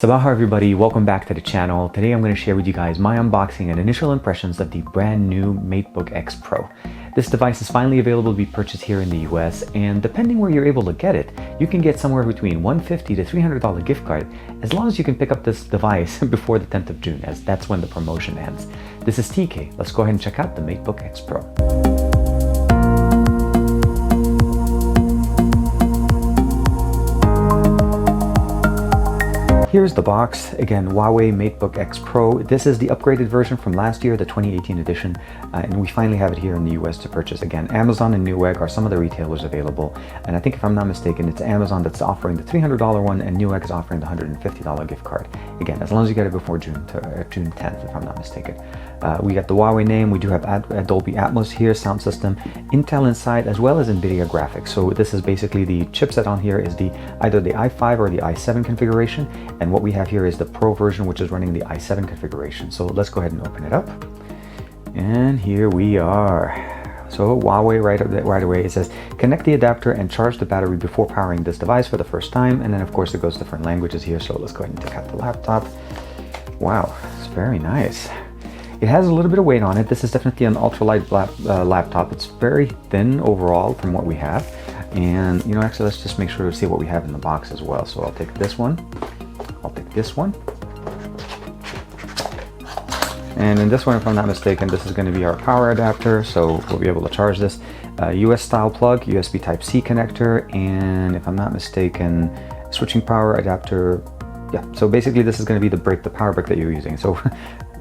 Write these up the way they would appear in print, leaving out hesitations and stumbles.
Sabaha everybody, welcome back to the channel. Today I'm going to share with you guys my unboxing and initial impressions of the brand new Matebook X Pro. This device is finally available to be purchased here in the US, and depending where you're able to get it, you can get somewhere between $150 to $300 gift card as long as you can pick up this device before the 10th of June, as that's when the promotion ends. This is TK. Let's go ahead and check out the Matebook X Pro. Here's the box. Again, Huawei Matebook X Pro. This is the upgraded version from last year, the 2018 edition, and we finally have it here in the US to purchase. Again, Amazon and Newegg are some of the retailers available, and I think if I'm not mistaken, it's Amazon that's offering the $300 one and Newegg is offering the $150 gift card. Again, as long as you get it before June 10th, if I'm not mistaken. We got the Huawei name. We do have Dolby Atmos here, sound system, Intel inside, as well as NVIDIA graphics. So this is basically the chipset on here is either the i5 or the i7 configuration. And what we have here is the Pro version, which is running the i7 configuration. So let's go ahead and open it up. And here we are. So Huawei right away, it says, connect the adapter and charge the battery before powering this device for the first time. And then of course it goes different languages here. So let's go ahead and take out the laptop. Wow, it's very nice. It has a little bit of weight on it. This is definitely an ultralight laptop. It's very thin overall from what we have. And you know, actually let's just make sure to see what we have in the box as well. So I'll take this one. I'll take this one. And in this one, if I'm not mistaken, this is going to be our power adapter. So we'll be able to charge this. US style plug, USB Type-C connector, and if I'm not mistaken, switching power adapter. Yeah, so basically this is going to be the power brick that you're using. So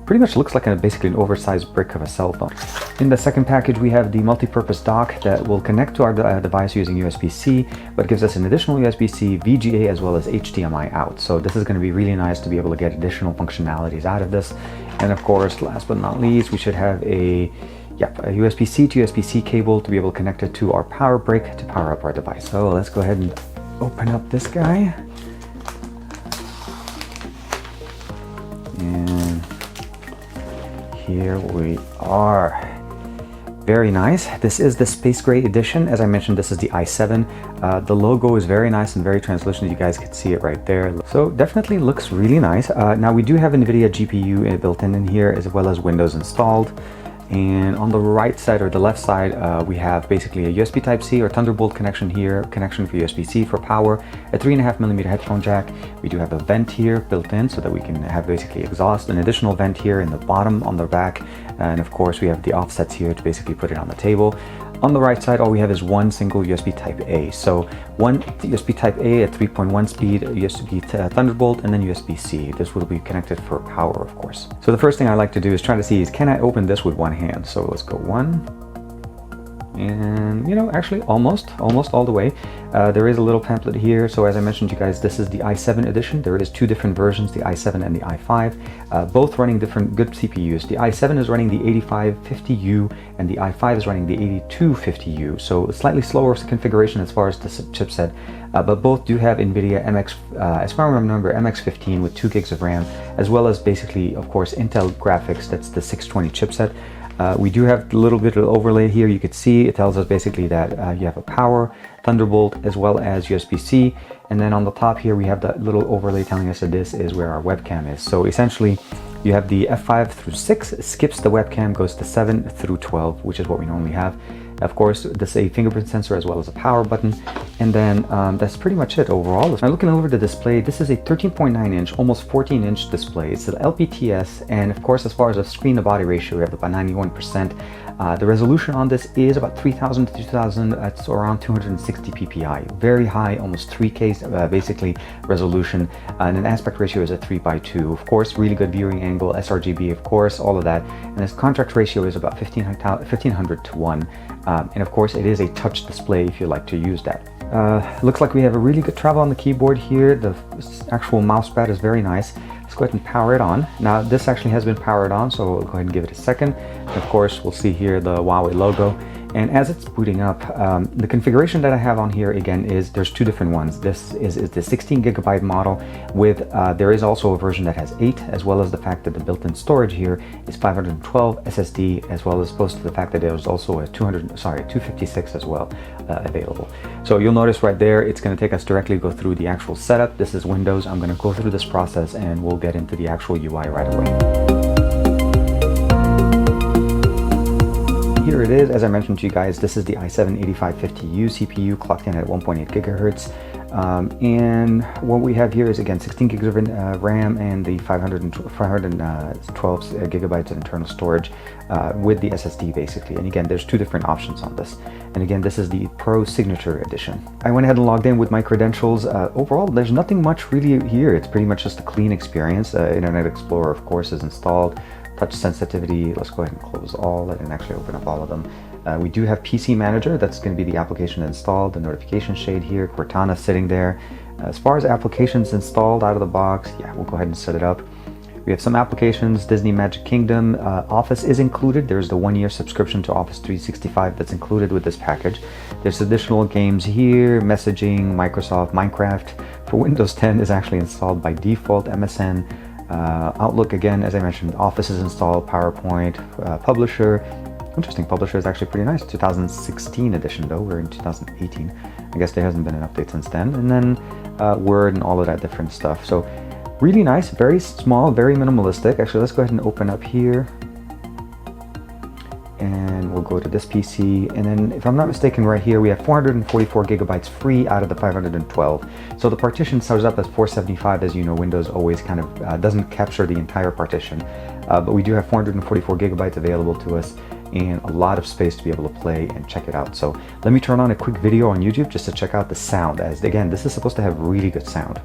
pretty much looks like basically an oversized brick of a cell phone. In the second package, we have the multi-purpose dock that will connect to our device using USB-C, but gives us an additional USB-C, VGA, as well as HDMI out. So this is going to be really nice to be able to get additional functionalities out of this. And of course, last but not least, we should have a USB-C to USB-C cable to be able to connect it to our power brick to power up our device. So let's go ahead and open up this guy. And here we are. Very nice. This is the Space Gray edition. As I mentioned, this is the i7. The logo is very nice and very translucent. You guys can see it right there. So definitely looks really nice. Now we do have NVIDIA GPU built in here, as well as Windows installed. And on the right side or the left side, we have basically a USB Type-C or Thunderbolt connection here, connection for USB-C for power, a 3.5mm headphone jack. We do have a vent here built in so that we can have basically exhaust, an additional vent here in the bottom on the back, and of course we have the offsets here to basically put it on the table. On the right side, all we have is one single USB Type-A. So one USB Type-A at 3.1 speed, USB Thunderbolt, and then USB-C. This will be connected for power, of course. So the first thing I like to do is try to see is, can I open this with one hand? So let's go one. And you know, actually almost all the way. There is a little pamphlet here. So as I mentioned to you guys, this is the i7 edition. There is two different versions, the i7 and the i5, both running different good CPUs. The i7 is running the 8550U and the i5 is running the 8250U. So slightly slower configuration as far as the chipset, but both do have NVIDIA MX, as far as I remember, MX15 with 2 gigs of RAM, as well as basically, of course, Intel graphics. That's the 620 chipset. We do have a little bit of overlay here. You could see it tells us basically that you have a power, Thunderbolt, as well as USB-C. And then on the top here, we have that little overlay telling us that this is where our webcam is. So essentially, you have the F5 through 6, skips the webcam, goes to 7 through 12, which is what we normally have. Of course, this is a fingerprint sensor as well as a power button. And then that's pretty much it overall. Now looking over the display, this is a 13.9 inch, almost 14 inch display. It's an LPTS, and of course, as far as the screen to body ratio, we have about 91%. The resolution on this is about 3000 to 2000, it's around 260 ppi. Very high, almost 3K basically resolution, and an aspect ratio is a 3:2. Of course, really good viewing angle, sRGB, of course, all of that. And this contrast ratio is about 1500 to 1. And of course, it is a touch display if you like to use that. Looks like we have a really good travel on the keyboard here. The actual mouse pad is very nice. Let's go ahead and power it on. Now this actually has been powered on, so we'll go ahead and give it a second. Of course, we'll see here the Huawei logo. And as it's booting up, the configuration that I have on here again is there's two different ones. This is the 16 gigabyte model with there is also a version that has 8, as well as the fact that the built-in storage here is 512 SSD, as well as opposed to the fact that there's also a 256 as well available. So you'll notice right there, it's going to take us directly to go through the actual setup. This is Windows. I'm going to go through this process and we'll get into the actual UI right away. Here it is. As I mentioned to you guys, this is the i7-8550U CPU clocked in at 1.8 gigahertz. And what we have here is again 16 gigs of RAM and the 512 gigabytes of internal storage with the SSD basically. And again, there's two different options on this. And again, this is the Pro Signature Edition. I went ahead and logged in with my credentials. Overall, there's nothing much really here. It's pretty much just a clean experience. Internet Explorer, of course, is installed. Touch sensitivity, let's go ahead and close all and actually open up all of them. We do have PC Manager, that's going to be the application installed, the notification shade here, Cortana sitting there. As far as applications installed out of the box, yeah, we'll go ahead and set it up. We have some applications, Disney Magic Kingdom, Office is included. There's the 1-year subscription to Office 365 that's included with this package. There's additional games here, messaging, Microsoft, Minecraft. For Windows 10 is actually installed by default, MSN. Outlook, again, as I mentioned, Office is installed, PowerPoint, Publisher. Interesting, Publisher is actually pretty nice. 2016 edition though, we're in 2018. I guess there hasn't been an update since then. And then Word and all of that different stuff. So really nice, very small, very minimalistic. Actually, let's go ahead and open up here. And we'll go to this PC, and then if I'm not mistaken, right here we have 444 gigabytes free out of the 512. So the partition starts up as 475. As you know, Windows always kind of doesn't capture the entire partition, but we do have 444 gigabytes available to us and a lot of space to be able to play and check it out. So let me turn on a quick video on YouTube just to check out the sound, as again, this is supposed to have really good sound.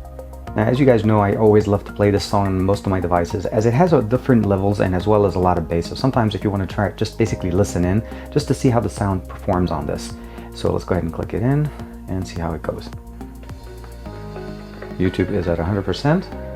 Now, as you guys know, I always love to play this song on most of my devices, as it has different levels and as well as a lot of bass. So sometimes if you want to try it, just basically listen in just to see how the sound performs on this. So let's go ahead and click it in and see how it goes. YouTube is at 100%.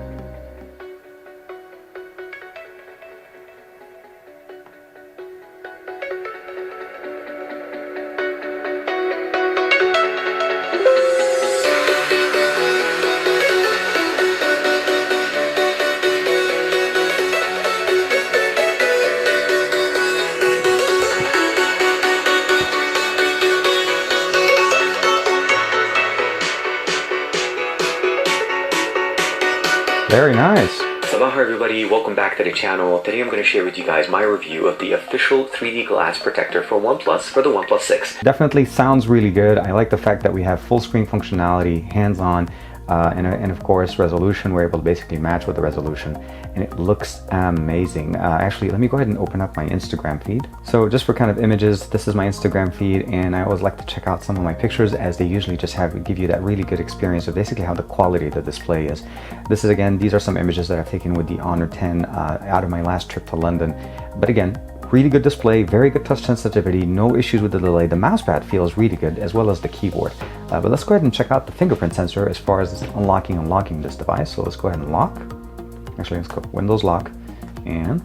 Very nice. Aloha everybody, welcome back to the channel. Today I'm going to share with you guys my review of the official 3D glass protector for OnePlus for the OnePlus 6. Definitely sounds really good. I like the fact that we have full screen functionality, hands-on, and of course resolution. We're able to basically match with the resolution, and it looks amazing. Actually, let me go ahead and open up my Instagram feed. So just for kind of images, this is my Instagram feed, and I always like to check out some of my pictures, as they usually just give you that really good experience of basically how the quality of the display is. This is, again, these are some images that I've taken with the Honor 10 out of my last trip to London. But again, really good display, very good touch sensitivity, no issues with the delay. The mousepad feels really good, as well as the keyboard. But let's go ahead and check out the fingerprint sensor as far as unlocking and unlocking this device. So let's go ahead and lock. Actually, let's go Windows lock and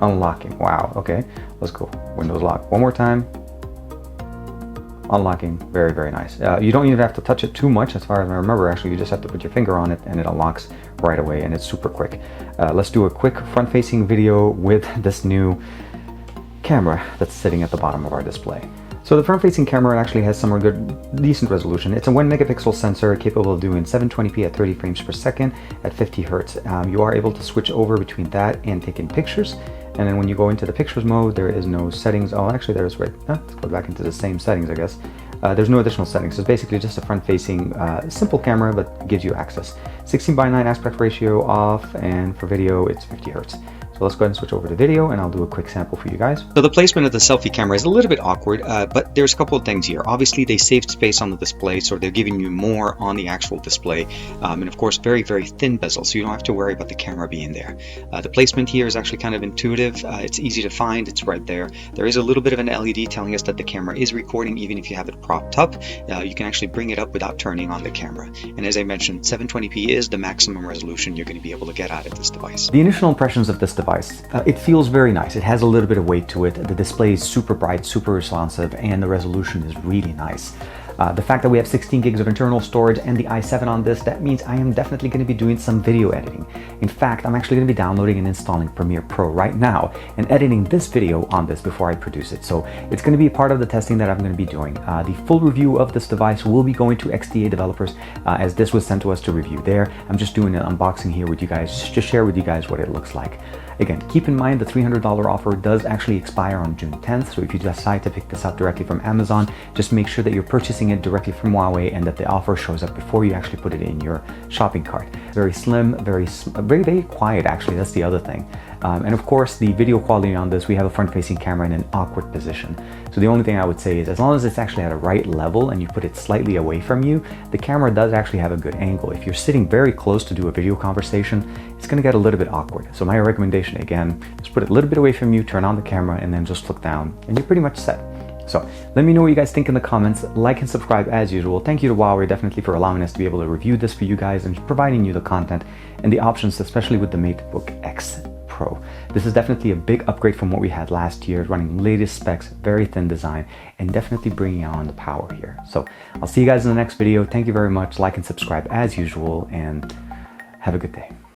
unlocking. Wow, okay. Let's go Windows lock one more time. Unlocking, very, very nice. You don't even have to touch it too much, as far as I remember. Actually, you just have to put your finger on it and it unlocks right away, and it's super quick. Let's do a quick front-facing video with this new camera that's sitting at the bottom of our display. So the front-facing camera actually has some decent resolution. It's a 1 megapixel sensor capable of doing 720p at 30 frames per second at 50 hertz. You are able to switch over between that and taking pictures. And then when you go into the pictures mode, there is no settings. Oh, actually there is, right. Let's go back into the same settings, I guess. There's no additional settings. It's basically just a front-facing simple camera, but gives you access. 16:9 aspect ratio off, and for video, it's 50 hertz. So let's go ahead and switch over to video, and I'll do a quick sample for you guys. So the placement of the selfie camera is a little bit awkward, but there's a couple of things here. Obviously, they saved space on the display, so they're giving you more on the actual display. And of course, very, very thin bezel, so you don't have to worry about the camera being there. The placement here is actually kind of intuitive. It's easy to find. It's right there. There is a little bit of an LED telling us that the camera is recording, even if you have it propped up. You can actually bring it up without turning on the camera. And as I mentioned, 720p is the maximum resolution you're going to be able to get out of this device. The initial impressions of this device device. It feels very nice. It has a little bit of weight to it. The display is super bright, super responsive, and the resolution is really nice. The fact that we have 16 gigs of internal storage and the i7 on this, that means I am definitely going to be doing some video editing. In fact, I'm actually going to be downloading and installing Premiere Pro right now and editing this video on this before I produce it. So it's going to be part of the testing that I'm going to be doing. The full review of this device will be going to XDA developers as this was sent to us to review there. I'm just doing an unboxing here with you guys, just share with you guys what it looks like. Again, keep in mind the $300 offer does actually expire on June 10th, so if you decide to pick this up directly from Amazon, just make sure that you're purchasing it directly from Huawei and that the offer shows up before you actually put it in your shopping cart. Very slim, very quiet actually, that's the other thing. And of course, the video quality on this, we have a front-facing camera in an awkward position. So the only thing I would say is as long as it's actually at a right level and you put it slightly away from you, the camera does actually have a good angle. If you're sitting very close to do a video conversation, it's going to get a little bit awkward. So my recommendation, again, just put it a little bit away from you, turn on the camera, and then just look down, and you're pretty much set. So let me know what you guys think in the comments. Like and subscribe as usual. Thank you to Huawei definitely for allowing us to be able to review this for you guys and providing you the content and the options, especially with the Matebook X Pro. This is definitely a big upgrade from what we had last year, running latest specs, very thin design, and definitely bringing on the power here. So I'll see you guys in the next video. Thank you very much. Like and subscribe as usual, and have a good day.